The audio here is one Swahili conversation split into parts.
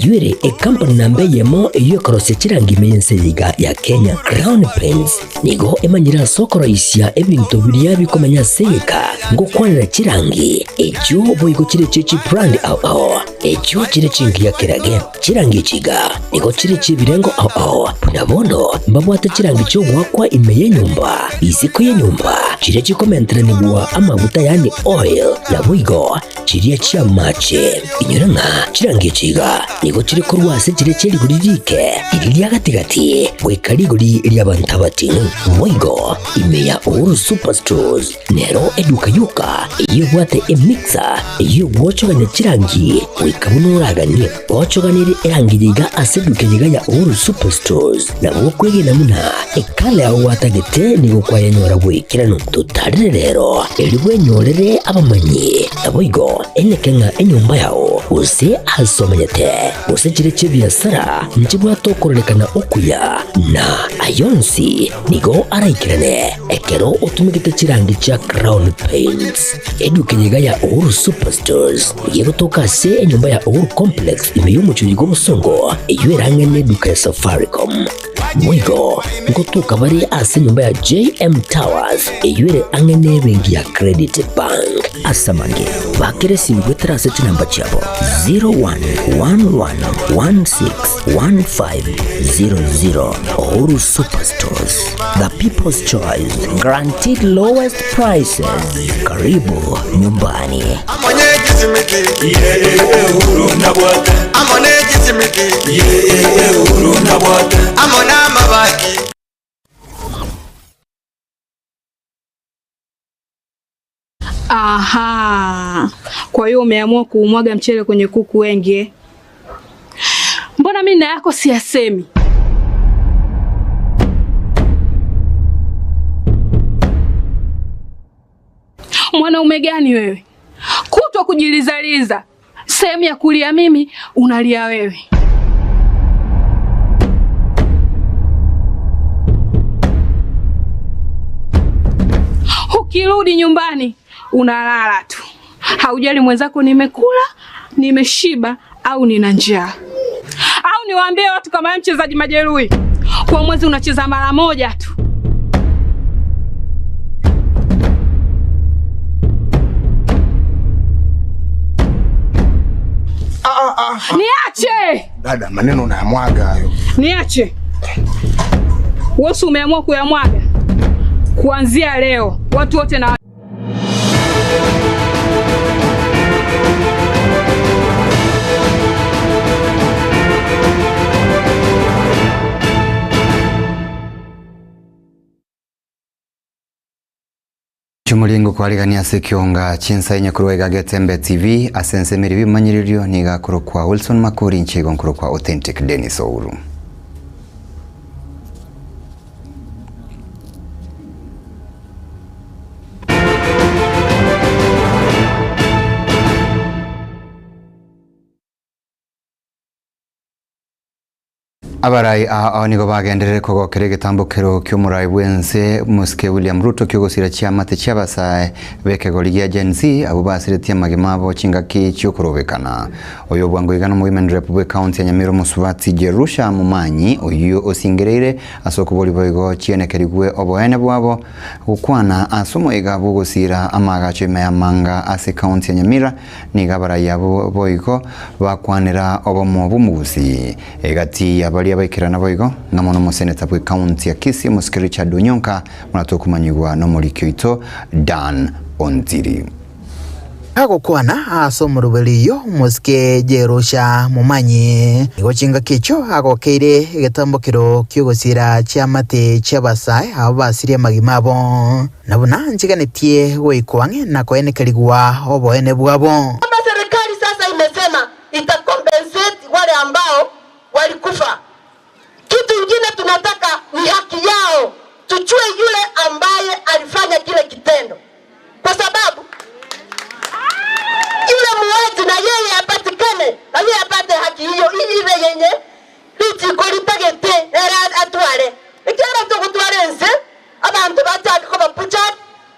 Eyuere company namba yemo iyo korose chirangi meyense yiga ya Kenya. Crown Paints nigo emanyira soko raisia ebintu biria bikomanya seka ngo kwanira chirangi echo boigo chire chichi brand ao echo chire chingi ya kirage chirangi chiga nigo chire chibirengo ao nabono mbabwate chirangi cyo wakwa imeye nyumba iziko ye nyumba chire chikomentre nibwa amavuta yani oil na boigo chiriya chia mache inyuranga chirangi chiga nigo chire korwase chire chiri guririke iriya gatigati wekariguri iriya bantabati boigo imeya Uhuru Superstores nero eduka yuka iyo bwate emixer iyo wochoganya chirangi wikabunuraganye wochoganire erangiriga aseduke yiga ya Uhuru Superstores na bokwege namuna ekale aho watagete nigo kwayanyora gwikirano tutarire rero eribwe nyorere abamanyi aboigo enekenga enyumba yao use asomanyete use chire chibiasara njibwa tokorekana okuya na ayonsi nigo araikirane ekero utumikite chirangi cha Crown Paints eduke yiga ya Uhuru Superstores yego tokase enyumba ya Uhuru Complex imeyumucho yigo busongo eyuerangene duka ya Safaricom mwigo ngotuka bari ase nyumba ya JM Towers eyuere angene bengi ya Credit Bank asamange bakere simbwetera seti namba chabo 0111161500 Uhuru Superstores, the people's choice, guaranteed lowest prices. Karibu nyumbani. Aha, kwa hiyo umeamua kuumwaga mchele kwenye kuku wengi. Mbona mimi na yako siyasemi? Mwanaume gani wewe? Kutwa kujilizaliza. Sehemu ya kulia mimi, unalia wewe. Ukirudi nyumbani, unalala tu. Haujali mwenzako nimekula, nimeshiba au nina njaa. Au niwaambie watu kama mchezaji majeruhi. Kwa mwezi unacheza mara moja tu. Niache! Dada, maneno unayamwaga hayo. Niache. Wewe umeamua kuyamwaga. Kuanzia leo, watu wote na Chumulingo kwaligania sekionga chinsa nyakuruwega Getembe TV asensemeri bimanyiririo niga kurukwa Wilson Makuri nchego kurukwa Authentic Dennis Ouru. Abarai nigo bagenderere kogokere gitambukiro cy'umurai bwense Muske William Ruto cyogosira cyamate cyabasa beke goligia Gen Z abo basiretiye magemabo chingaki cyokurobekana oyo bwango igana mu Women Republic County ya Nyamiro Musubati Jerusha Mumanyi oyo osingereire asokuboli boygo cyenekerigwe oboene bwabo ukwana asomo egabo gosira amagacho yamanga ase county ya Nyamira nigabara yabo boygo bakwanira obomo bumugusi egati abali abaikirana boigo ngamono museneta bwe county ya Kisii Muske Richard Onyonka munatokumanyigwa no muri kyoito Dan Onziri Hago kwana asomurubeliyo Muske Jerusha Mumanyi igochinga kicho hago keire getambukiro kyogosira cyamate cyabasai abasiriye magimabo nabona njiganetie goikwange nakoene kaligwa oboene bwabo. Serikali sasa imesema itakompensate wale ambao walikufa. Kitu kingine tunataka ni haki yao. Tuchue yule ambaye alifanya kile kitendo. Kwa sababu yule muwaji na yeye apatikane, na yeye apate haki hiyo ile yenye liti kolipagete era atware. Ikera to kutware nse abantu bataka ko bapucha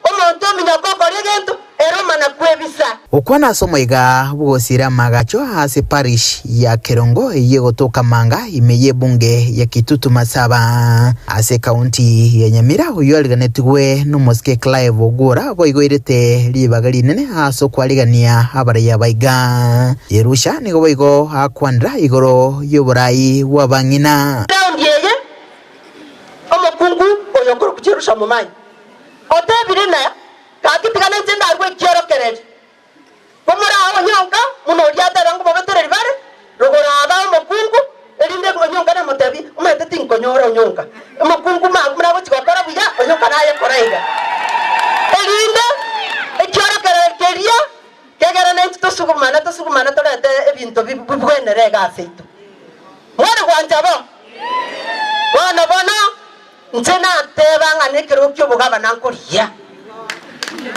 omuntu minyakoko legento eroma na kwebisa. ukwana somoiga bugosira magacho ase parish ya Kerongo yegotoka manga imeye bunge ya Kitutu Masaba ase kaunti ya Nyamira uyo aliganetwe n'umuske Clive Ogura boigoirete libaga rinene aso kwaligania abara ya baiga Yerusha nigo boigo akwandra igoro y'oburayi wabangina ndiyeye omukungu oyongoro kujerusha mumanyi otebirina kakitigana nzenda arwe kyerokereje komara aho nyonga muno lyatara ngo babetere bare rogora aba omukungu elinde ngo nyonga na motabi umete tinkonyora nyonga omukungu mura bo chikokora buya onyoka naye koraiga elinde ekyerokereje kegera nentu tosugumana tolete ebintu bibwenerega afeito mwana gwanjabo bona ntena tebanga nekero kyo bugaba nankoriya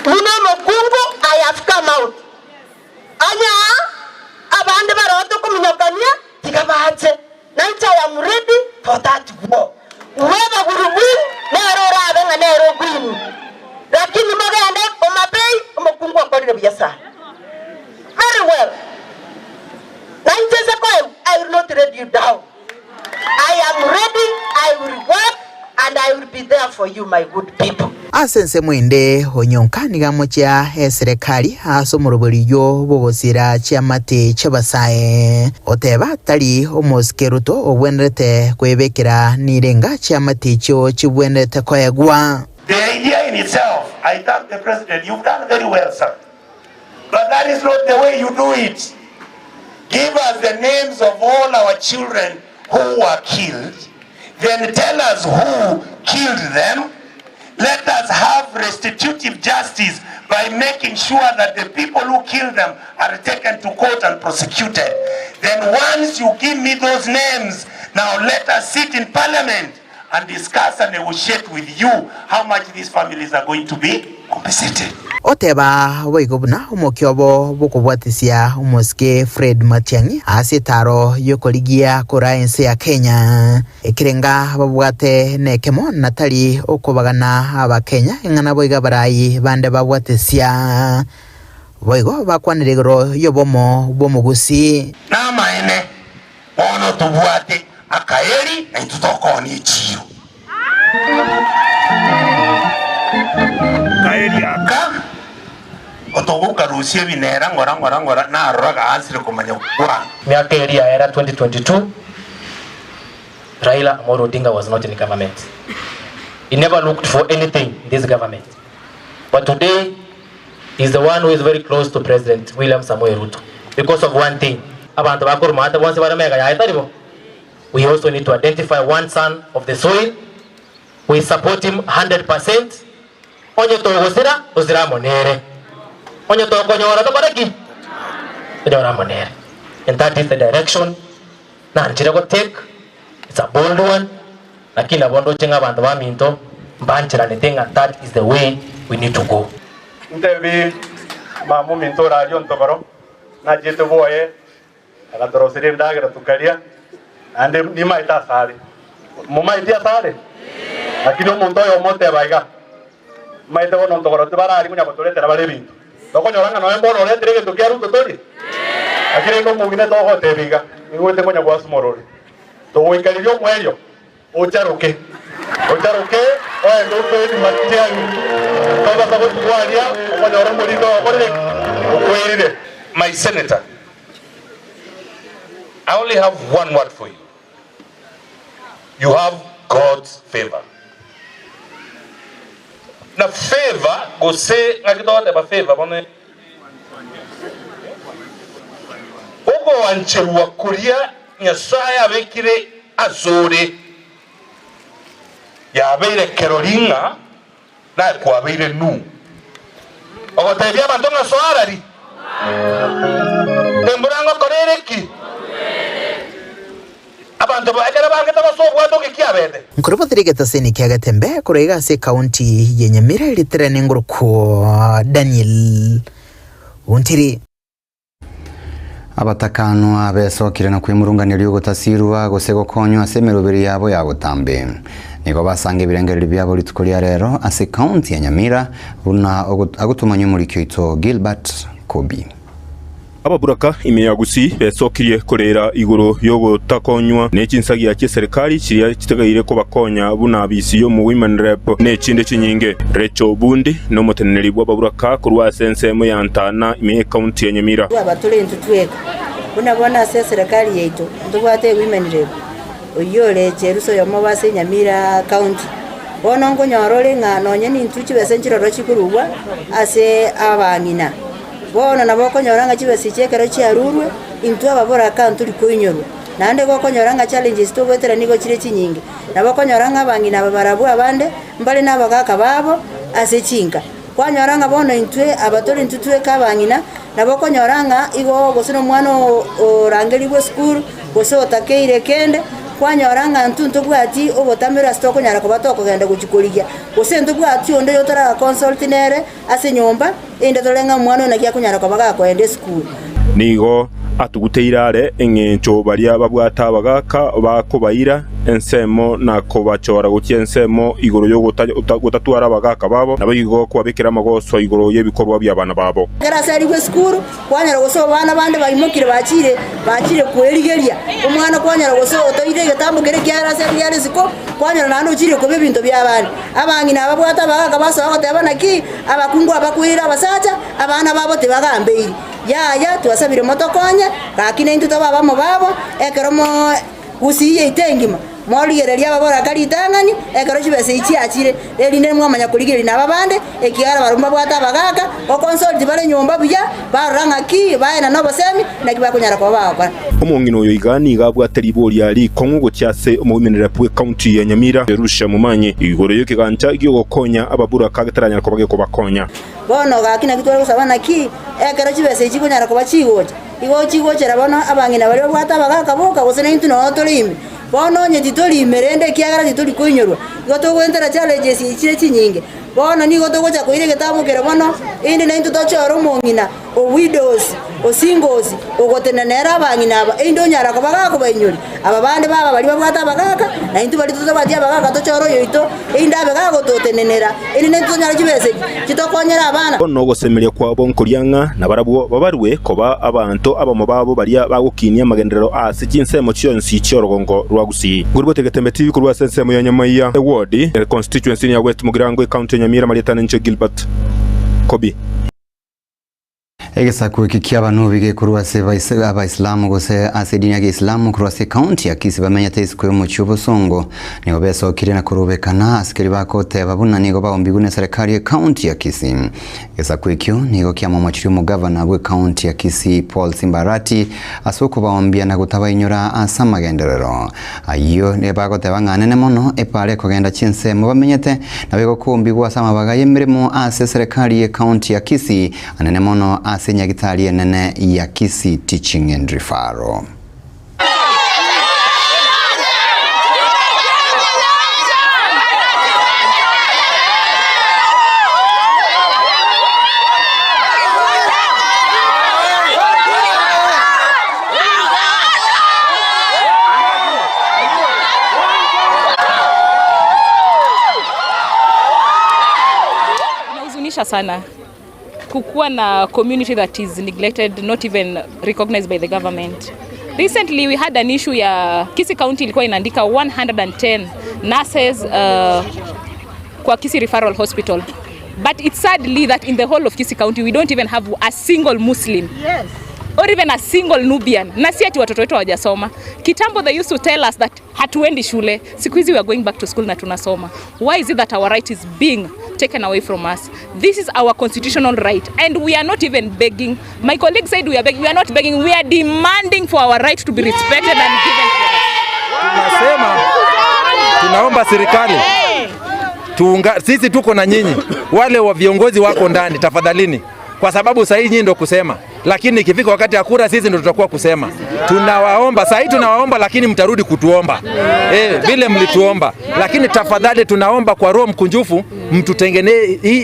muno mukungu I have come out anya abandi baroto kuminyokania tigabaje nancha I am ready for that war weba gurubin nero rabenga nero green lakini magende omapei mukungu akorire byasa very well nancha ko I will not let you down. I am ready, I will work, and I will be there for you, my good people. Asense mwende honyonkani gamocha serikali asomoroboriyo bogosira chiamate chabasae oteba tali omoskeruto obwenrete kwebekera nirenga chiamate cho chibwenrete koyagwa. The idea in itself, I thank the president, you've done very well, sir. But that is not the way you do it. Give us the names of all our children who were killed, then tell us who killed them. Let us have restitutive justice by making sure that the people who killed them are taken to court and prosecuted. Then once you give me those names, now let us sit in parliament and discuss and negotiate with you how much these families are going to be compensated. Oteba waigobuna umokyobo bukubwatisia umuske Fred Matiang'i asitaro yokoligia koraense ya Kenya ekirenga babwate nekemo natali okobagana abakenya ingana boiga barayi bande babwatisia boigo bakwanirigoro yobomo bomugusi na maene ono tubwate akaeri na tutokoni chiro kaeri aka otoguka rusie binera ngora na roga asire kumanya kwa miaka era 2022 Raila Amolo Odinga was not in government. He never looked for anything in this government, but today he's the one who is very close to President William Samoei Ruto because of one thing. Abantu bakorumata bonse baramega yaitaribo. We also need to identify one son of the soil. We support him 100%. Onye togosira osira monere. Onye tokonyora to baraki. Edora monere. And that is the direction na njira go take. It's a bold one. Lakini abondo chenga bantu ba minto mbanchira netenga. That is the way we need to go. Ndebi mamu minto radio ntokoro na jeto boye agatoro sirim dagira tukaria ande ni maita sare muma itia sare lakini omuntu oyo mote baiga maite wono ntokoro tibara kunya kotoletera bare bintu tokonyoranga no embono letere kintu kia Ruto tori lakini no mugine toho tebiga ingwete konya kwa sumorore to ikalirio mweyo ocharuke oye ndo pe Matiang'i toba sabo tuwalia okonyora murindo okore okwirire. My senator, I only have one word for you. You have God's favor. Na favor go say ngakitote ba favor bone ogo ancheruwa kuria Nyasaye abekire azore ya beire Carolinga na kwa beire nu ogo tebia bandonga soarari temburango korereki abantu bagera bangeta basobwa to kiabede Nkurubathirike taseni kiagatembe kurega se kaunti ya Nyamira litrene nguruko Daniel Untiri abatakano abesokire na kwimurunganira yogotasirwa gosego konyo asemerubiri yabo yagotambe niko basange birengereri byabo litukoria rero ase kaunti ya Nyamira una agutumanya muri kyoito Gilbert Kobi. Ababuraka imeyagusi besokirie kurera iguru yogo takonywa nechinsagia ya serikali chiria kitagaire ko bakonya buna bisi yo mu women rep necinde chinyinge Recho Bundi no muteneri bwa baburaka kurwa sensemo ya Ntana ime county ya Nyamira abatule ntutweka bunabona se serikali yetu ndubate women rep oyole cheruso yo mabase Nyamira county bono ngonyorole ngano nyeni ntuchi besenjiro rochikuruwa ase abangina bono nabo konyoranga chibesi chekero chiarurwe into ababuraka ntuli koinyorwa nande go konyoranga challenges to gwetera niko chire chinyingi nabo konyoranga bangina babarabu abande mbali nabagaka babo ase chinga kwanyoranga bono intwe abatole ntutwe kabangina nabo konyoranga igo gosino mwana orangeli bwe school gose otakeire kende kwanyoranga ntuntu bwati obotamira stoko nyara ko batoko genda kuchikoligia gose ntu bwati onde yotara consult nere ase nyomba inde tolenga mwana na kya kunyara ko baga ko ende school nigo atuguteirare engencho baria babwata bagaka bakobaira ensemo na kobachora gutie ensemo igoro yo gutatwara bagaka babo nabigo kwabikira magoso igoro yebikorwa by'abana babo garasari gwe school kwanyara goso bana bande bayimukire bachire kwerigeria umwana kwanyara goso otoire getambugere kyarasari yari siko kwanyara nano chire ko bibinto by'abana abangina babwata bagaka baso abatebana ki abakungu abakwira abasacha abana babo tebagambeiri ya tuwasabire motokonya kakine intu baba mo babo ekeromo usiye itengima morigereria babora kali tangani ekero chibese ichi achire erinde mwamanya kuligeri na babande ekiara barumba bwata bagaka o consult bare nyomba buya baranga ki baena no bosemi na kiba kunyara kwa baba omongino oyo igani gabwateri bori ali kongo cyase omumenera pwe county ya Nyamira Jerusha mumanye igoro yo kiganja gyo gokonya ababuraka gataranya ko bage ko bakonya bono gakina kitwara kusabana ki ekero chibese ichi kunyara kwa chigocha igo chigochera bono abangina bari bwata bagaka boka gose n'intu no tolimi bono nye titoli merende kiagara titoli koinyorwa goto gwentera challenges ichire chinyinge bono ni goto gocha koire getamukere bono indi na into tochoro mongina o widows o singles o gotenera bangina aba indo nyara ko bagako bainyori aba bande baba bali babwata bagaka na into bali toto batia bagaka tochoro yoito inda bagako totenenera indi na into nyara chibese chitokonyera abana bono gosemeria kwa bonkorianga na barabwo babarwe koba abantu abamo babo baria bagukinia magenderero ase chinsemo chionsi chiorogongo rwagusi gurbo tegetembe TV kurwa sensemo ya Nyamaiya ward constituency ya West Mugirango county Nyamira Marietana nche Gilbert Kobi Egesaku kikia banu bige kurwa se Islamu gose ase dini ya Islamu kurwa se county ya Kisii bamenya tesiko yo muchubo songo ni obeso kirina kurubekana askeri bakote babuna nigo baombigune serikali ya county ya Kisii egesaku ikyo nigo kya mumachiri mu governor we county ya Kisii Paul Simbarati asoko baombia na gutabayinyura asama genderero ayo ne bakote bangane mono epale kugenda chinse mu bamenyete nabego kuombigwa asama bagaye mirimo ase serikali ya county ya Kisii anene mono Senya gitali nene ya Kisii Teaching and Referral. Inahuzunisha sana kukuwa na community that is neglected, not even recognized by the government. Recently we had an issue ya Kisii County ilikuwa inaandika 110 nurses kwa Kisii Referral Hospital. But it's sadly that in the whole of Kisii County we don't even have a single Muslim. Yes. Or even a single Nubian. Na si ati watoto wetu hawajasoma. Kitambo they used to tell us that hatuendi shule. Siku hizi we are going back to school na tunasoma. Why is it that our right is being taken away from us? This is our constitutional right and we are not even begging. My colleague said we are begging. We are not begging. We are demanding for our right to be respected and given to us. Tunasema tunaomba serikali sisi tuko na nyinyi wale wa viongozi wako ndani tafadhalini kwa sababu sasa nyinyi ndio kusema lakini ikifika wakati ya kura sisi ndio tutakuwa kusema tunawaomba sasa tunawaomba lakini mtarudi kutuomba vile mlituomba lakini tafadhali tunaomba kwa roho mkunjufu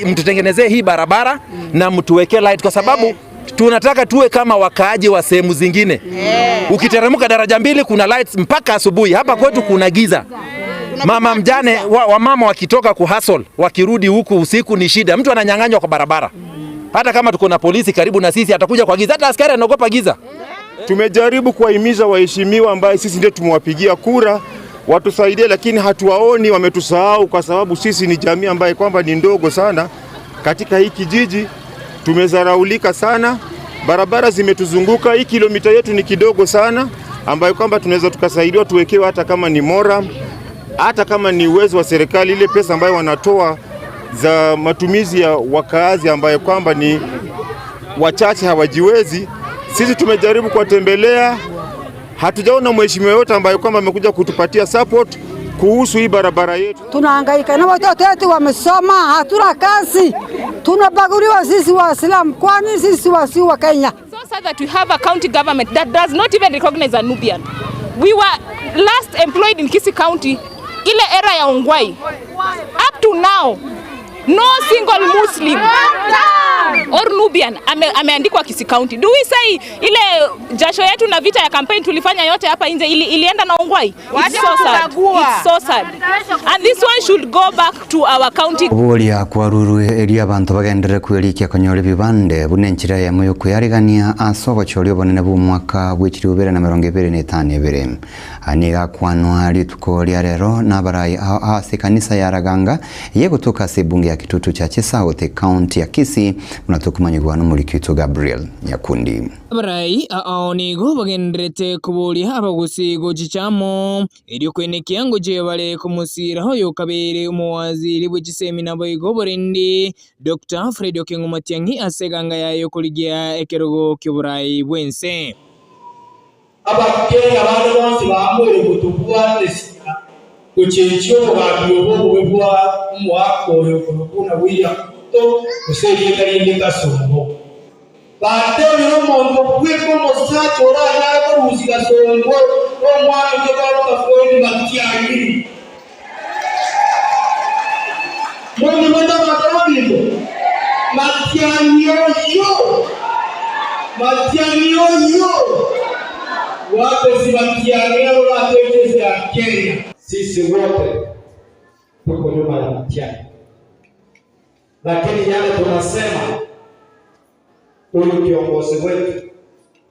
mtutengenezee hii barabara na mtuwekee light kwa sababu tunataka tuwe kama wakaaji wa sehemu zingine ukiteremka daraja mbili kuna lights mpaka asubuhi hapa kwetu kuna giza mama mjane wa mama wakitoka ku hustle wakirudi huku usiku ni shida mtu ananyang'anywa kwa barabara Hata kama tuko na polisi karibu na sisi atakuja kwa giza, hata askari anaogopa giza. Tumejaribu kuwahimiza waheshimiwa ambaye sisi ndio tumewapigia kura watusaidie, lakini hatuwaoni, wametusahau kwa sababu sisi ni jamii ambaye kwamba ni ndogo sana katika hii kijiji. Tumezaraulika sana, barabara zimetuzunguka, hii kilomita yetu ni kidogo sana ambayo kwamba tunaweza tukasaidiwa tuwekewe hata kama ni moram, hata kama ni uwezo wa serikali, ile pesa ambayo wanatoa za matumizi ya wakaazi ambayo kwamba ni wachache hawajiwezi. Sisi tumejaribu kuwatembelea, hatujaona mheshimiwa yote ambaye kwamba amekuja kutupatia support kuhusu hii barabara yetu. Tunahangaika na watoto wetu wamesoma, hatuna kazi. Tunabaguliwa sisi Waislamu, kwani sisi wasi wa Kenya. So sad that we have a county government that does not even recognize a Nubian. We were last employed in Kisii County ile era ya Ongwai. Up to now no single Muslim or Nubian ameandikwa Kisii County. Do we say ile jasho yetu na vita ya campaign tulifanya yote hapa nje ilienda na Ongwai? It's so sad. It's so sad. And this one should go back to our county. Bolia kwa ruru eria bantu bagendere kwerikia konyole bibande bunenchira ya moyo kuyarigania asobo choli bonene bu mwaka bwikiri 2025 aniga kwanwa litukolia rero nabarayi ase kanisa ya Raganga ye kutoka sebunge ya Kitutu cha South County ya Kisii unatukumanyirwa n'umurikito Gabriel Nyakundi. Abarai aonigo bagendrete kubolia abagusigo chichamo eri kwenekya ngo je bale kumusira hoyo kabere umuwaziri bw'kisemina boigo borendi Dr. Fred Okengo Matiang'i aseganga yayo kuligia ekerogo ky'Uburayi bwense. Abakenya bane bonse bamwere kutubwa nesina kuchencho babyobo bwebwa umwako yo kuna wiya to kuseyeka yinde kasongo bate biro mondo bweko mosacho raya ko ruzika songo o mwana ke ba foni makiani mwani mata matawalizo makiani yo wape si makiani yo wape ya Kenya. Sisi wote tuko nyuma ya mtihani, lakini yale tunasema huyu kiongozi wetu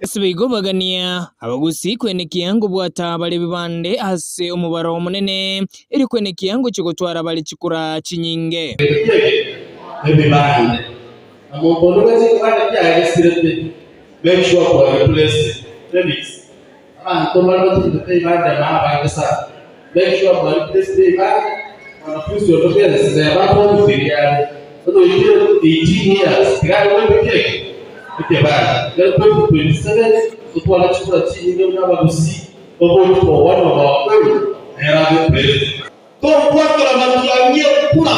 Sibigo bagania abagusi kwenekya ngo bwata bale bibande ase umubaro munene eri kwenekya ngo kigotwara bale kikura kinyinge ebibande amobondo wezi kwanda kya esirete make sure for a place remix tomara tutete ibanda mama sa make sure for this day back wanafunzi watokea sasa hapo kufikia ndio ile 18 years gari wewe pekee ikebana leo 27 tutwala chukua chini ndio n'abagusi bobo for one of our own era de president to kwa matiangie kura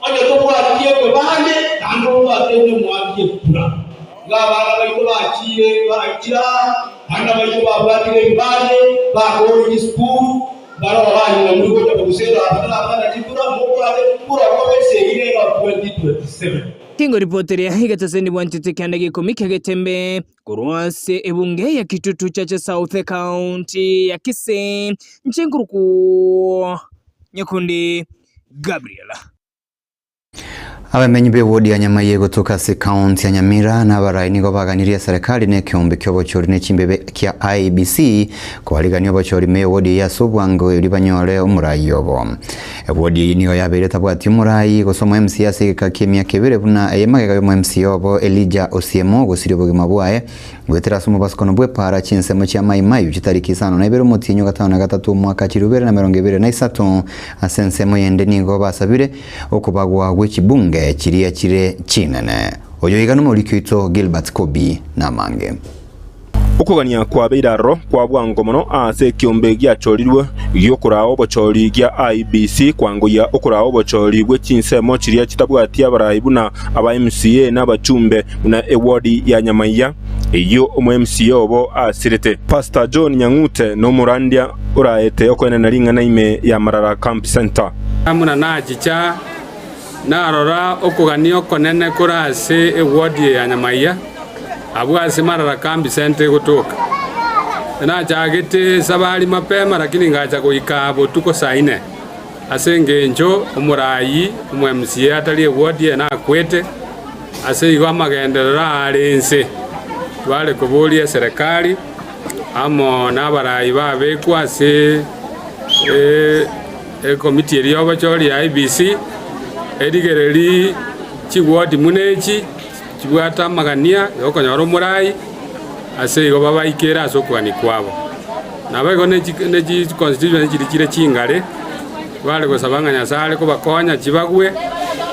ane to kwa tie bande ando wa tende mwakie kura ngabana baiko bakire bakira anda baiko babwatire bande bagori school baro abanye muri ko kusera abana kikura moko ade kura ko bese ile ya 2027. Tingo ripoteri ya higataseni bwantete kandi gikomike getembe kurwase ebunge ya Kitutu cha South County ya Kisii Njenguruku Nyakundi Gabriela. Abamenyi be wodi ya Nyamaye kutoka county ya Nyamira na barayi nigo baganiriye serikali ne kyombe kyobochori ne chimbebe kya IBC kwaliganyo bochori me wodi ya Sobwango libanyole umurayi yobo wodi niyo yabere tabwati umurayi gosoma MCS kakimya kebere buna yemagega yo MC yobo Elijah Osiemo gusiribo gimabwaye gwetera sumu baskono bwe para chinsemo kya mayimayu kitariki 5 na ibero mutinyo 5 na 3 mwaka 2023 asensemo yende nigo basabire okubagwa gw'ekibunge chiria chire chinene oyo igano mulikito Gilbert Kobi na mange ukugania kwa beiraro kwa bwango mono ase kiombe gyachorirwe gyokurao bochori gya IBC kwangoya ukurao bochori gwe chinsemo chiria kitabwati abarayi buna aba MCA n'abachumbe buna ewodi ya Nyamaiya iyo umu MCA obo asirete Pastor John Nyangute no murandia uraete okwene naringa naime ya Marara Camp Center amuna najicha narora okuganio konene kurase ewodi ya Nyamaiya abwase Marara Camp Center gutuka na jagete sabali mapema lakini ngacha kuikabo tuko saine asenge njo umurayi umu MCA atali ewodi na kwete ase igo amagenderera arense twale kuburia serikali amo n'abarayi babekwa ase komiti eriobo chori ya IBC erigereri chigwoti munechi chibwata magania yokonyora omurayi ase igo babaikera ase okwani kwabo nabo igo ne constitution chiri chingare twale gosaba ng'a Nyasaye kobakonya chibagwe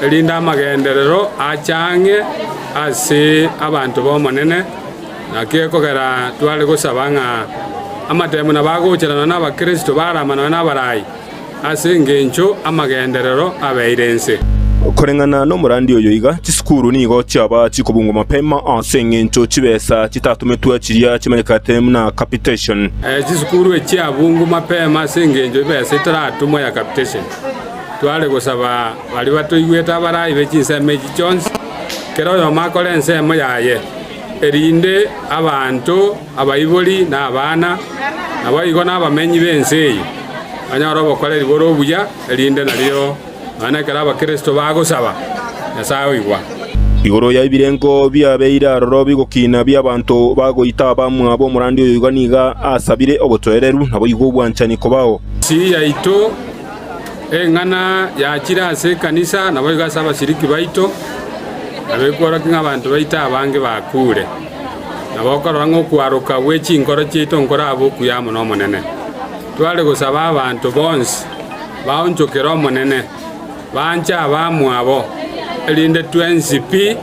erinda amagenderero achange ase abantu bomonene nakekogera twale gosaba ng'a amatemo nabagocherana n'abakristo baramana n'abarayi ase engencho amagenderero abeirense korengana no murandi oyo iga chisukuru nigo cyaba chikobungo mapema ase engencho chibesa chitatumetwa chiria chimanyekate na capitation chisukuru echiabungu mapema ase engencho ibesa itaratumo ya capitation twale gosaba bali batoigweta abarayi bechinseme Jones kero yo makole ensemo yaye erinde abantu abayiboli na abana abayigo n'abamenyi bense anyara bokole liboro buya erinde nalio anakera abakristo bagosaba Nyasaye igwa igoro ya ibirengo byabeira roro bigokina by'abantu bagoita bamwe abo murandi oyo iga niga asabire obotwereru nabo igo bwanchani kobao si yaito engana yakira ase kanisa nabo iga saba shiriki baito abekora kinga abantu baita abange bakure nabokora ngo kwaruka wechi nkoro chito nkora abo kuyamo no monene twale gosaba abantu bonse baonchokera omonene bancha abamwabo elinde 20p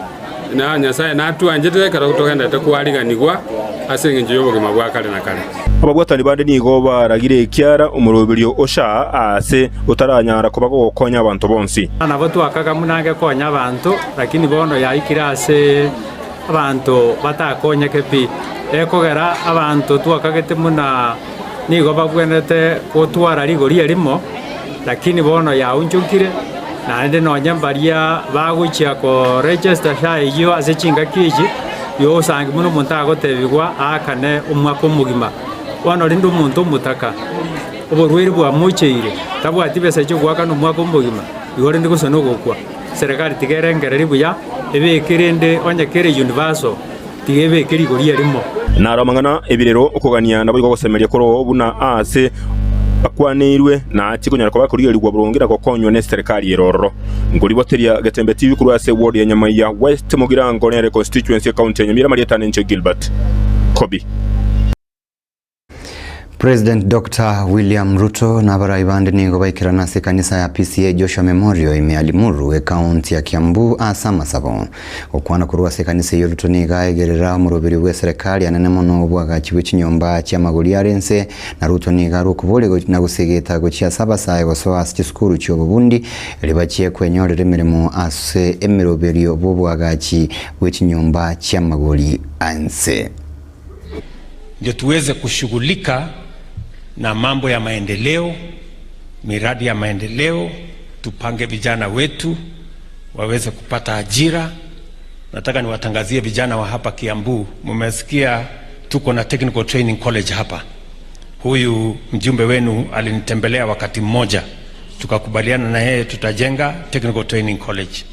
na Nyasaye natwanjete kara kutogenda tekwaliganigwa ase ngenje yobogema bwa kale na kale abagwatani bande nigo baragire kyara umuroberio osha ase utaranyara kubagokonya abantu bonsi nabo twakaga munange konya abantu lakini bono yaikira ase abantu batakonya kepi ekogera abantu twakagete muna nigo bagwenete kutwara rigori elimo lakini bono yaunjukire na ende nonya mbaria baguchia ko register shayi yo ase chinga kiji yo sangi muno muntago tebigwa akane umwako mugima wano lindo muntu mutaka oborwiri bwa mucheire tabwati bese cyo gwaka no mwako mugima igore ndiko sono gokwa serikali tigerengereri buya ebekirinde onye kere universal tigebe kiri gori elimo naramangana ebirero okogania nabo gosemeria koro buna ase akwanirwe na chikonyara kwa kuri ligwa burongera gokonywa ne serikali eroro nguri boteria Gatembe TV kuri ase ward ya Nyamaiya West Mugirango ne constituency county ya Nyamira Marieta Nenche Gilbert Kobi. President Dr. William Ruto na baraibande nigo baikira nase kanisa ya PCA Joshua Memorial imealimuru kaunti ya Kiambu asa Masabo okwana kurwa se kanisa yo Ruto niga egerera murobiri we serikali anene mono bwaga kiwe kinyomba kya maguli arense na Ruto niga rukubole na gusegeta gochya sabasa goso asukuru cyo bubundi libachiye kwenyorere mirimo ase emirobiri bobwaga ki we kinyomba kya maguli anse ndio tuweze kushughulika na mambo ya maendeleo, miradi ya maendeleo, tupange vijana wetu waweze kupata ajira. Nataka niwatangazie vijana wa hapa Kiambu, mmesikia tuko na Technical Training College hapa. Huyu mjumbe wenu alinitembelea wakati mmoja, tukakubaliana na yeye tutajenga Technical Training College.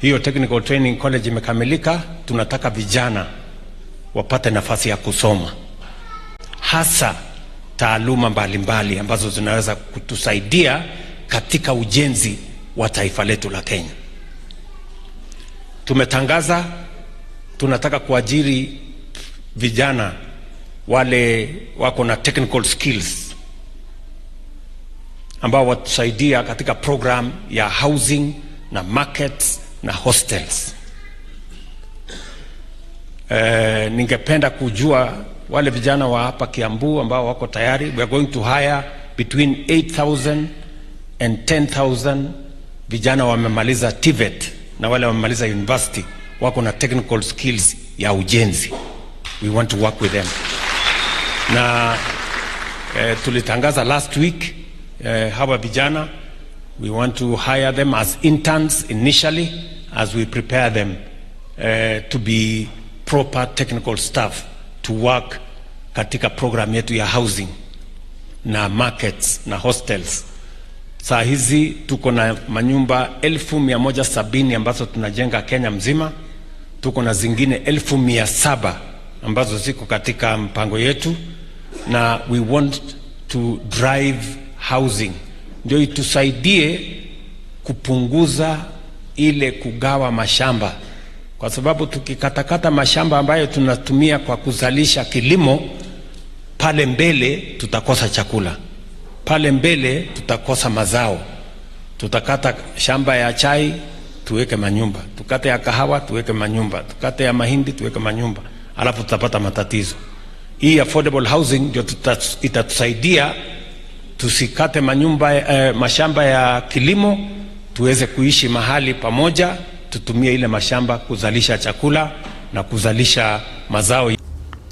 Hiyo Technical Training College imekamilika, tunataka vijana wapate nafasi ya kusoma, hasa taaluma mbalimbali ambazo zinaweza kutusaidia katika ujenzi wa taifa letu la Kenya. Tumetangaza tunataka kuajiri vijana wale wako na technical skills ambao watusaidia katika program ya housing na markets na hostels. Ningependa kujua wale vijana wa hapa Kiambu ambao wako tayari. We are going to hire between 8,000 and 10,000 vijana wamemaliza TVET na wale wamemaliza university wako na technical skills ya ujenzi. We want to work with them. Na tulitangaza last week hawa vijana, we want to hire them as interns initially as we prepare them to be proper technical staff to work katika program yetu ya housing na markets na hostels. Saa hizi tuko na manyumba 1170 ambazo tunajenga Kenya mzima. Tuko na zingine 1700 ambazo ziko katika mpango yetu, na we want to drive housing ndio itusaidie kupunguza ile kugawa mashamba, kwa sababu tukikatakata mashamba ambayo tunatumia kwa kuzalisha kilimo, pale mbele tutakosa chakula, pale mbele tutakosa mazao. Tutakata shamba ya chai tuweke manyumba, tukate ya kahawa tuweke manyumba, tukate ya mahindi tuweke manyumba, alafu tutapata matatizo. Hii affordable housing ndio itatusaidia tusikate mashamba ya kilimo, tuweze kuishi mahali pamoja, tutumie ile mashamba kuzalisha chakula na kuzalisha mazao.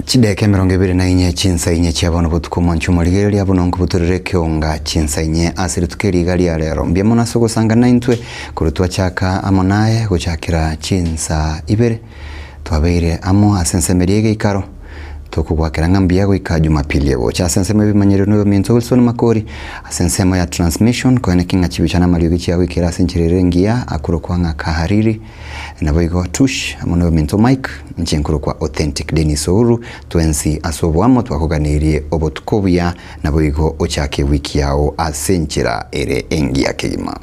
Chideke 24 chinsa inye chiabono butukumo nchumorigeri abono nkubuturire kionga chinsa inye asiri tukeri gali ya lero mbia mona soko sanga naintwe kurutwa chaka amonaye guchakira chinsa ibere twabeire amo asensemeriege ikaro tukugwakira ngambia gwika Jumapili ego cha sensema bimanyiro no minto Wilson Makori asensema ya transmission kwene kinga chibichana mariugi chia gwikira senchirere ngia akuro kwanga kahariri na boigo tush amono minto Mike nchenkuro kwa authentic Denis Ouru twensi asobwamo twakuganirie obotukobya na boigo ochake wiki yao asenchira ere engia kigima.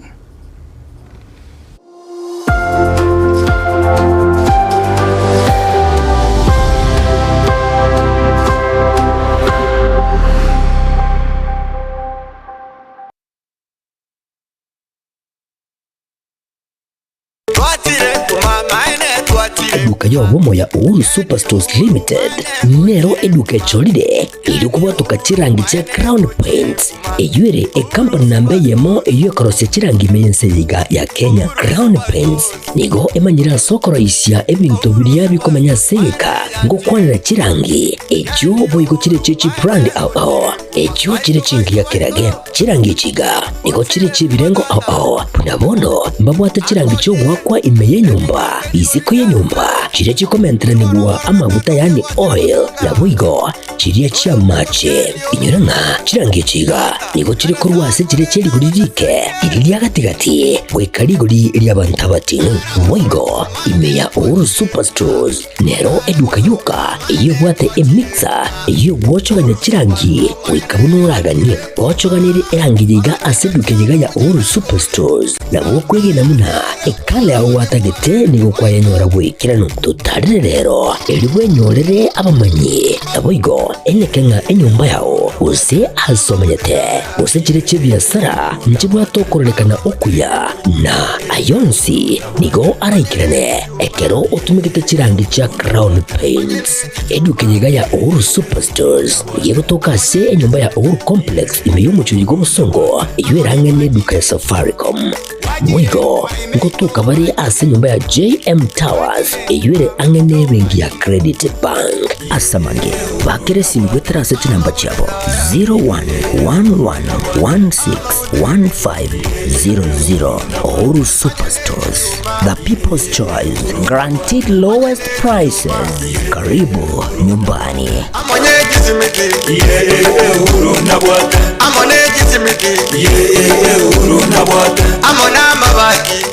Eduka ya womo ya Uhuru Superstores Limited nero eduka cholide ili kubwatoka chirangi cha Crown Paints eyuere company nambe yemo eyo karose chirangi meyense yiga ya Kenya. Crown Paints nigo emanyira soko raisia ebintu bilia bikomanya seka ngo kwanira chirangi ejo boyiko chire chichi brand ao ejo chire chingi ya kirage chirangi chiga nigo chire chibirengo ao punabono mbabwata chirangi cyo wakwa imeye nyumba iziko ya nyumba chire chikomentera nibwa amavuta yani oil na bwigo chiriya chia mache inyuranga chirangi chiga nigo chire kurwase chire cheri guririke iriya gatigati gwekariguri iriya bantabati bwigo imeya Uhuru Superstores nero eduka yuka iyo bwate emixer iyo wochoganya chirangi wikabunuraganye wochoganire erangi yiga aseduke yiga ya Uhuru Superstores na wokwege namuna ekale aho watagete nigo kwa yenyora bwikirano tutarire rero elibwe nyorere abamanyi aboigo enekenga enyumba yao use asomanyete use chire chibiasara nchibwa tokorelekana okuya na ayonsi nigo araikirane ekero utumikite chirangi cha Crown Paints eduke yiga ya Uhuru Superstores yego toka se enyumba ya Uhuru Complex imeyumuchuri go musongo yuerange neduka ya Safaricom mwigo ngotuka bari ase nyumba ya JM Towers eyuere angene bengi ya Credit Bank asamange bakere simbwetera se chinamba chabo 0111161500 Uhuru Superstores, the people's choice, guaranteed lowest prices. Karibu nyumbani. Amone kisimiki Uhuru nabwate. Amone kisimiki Uhuru nabwate. Amona mabaki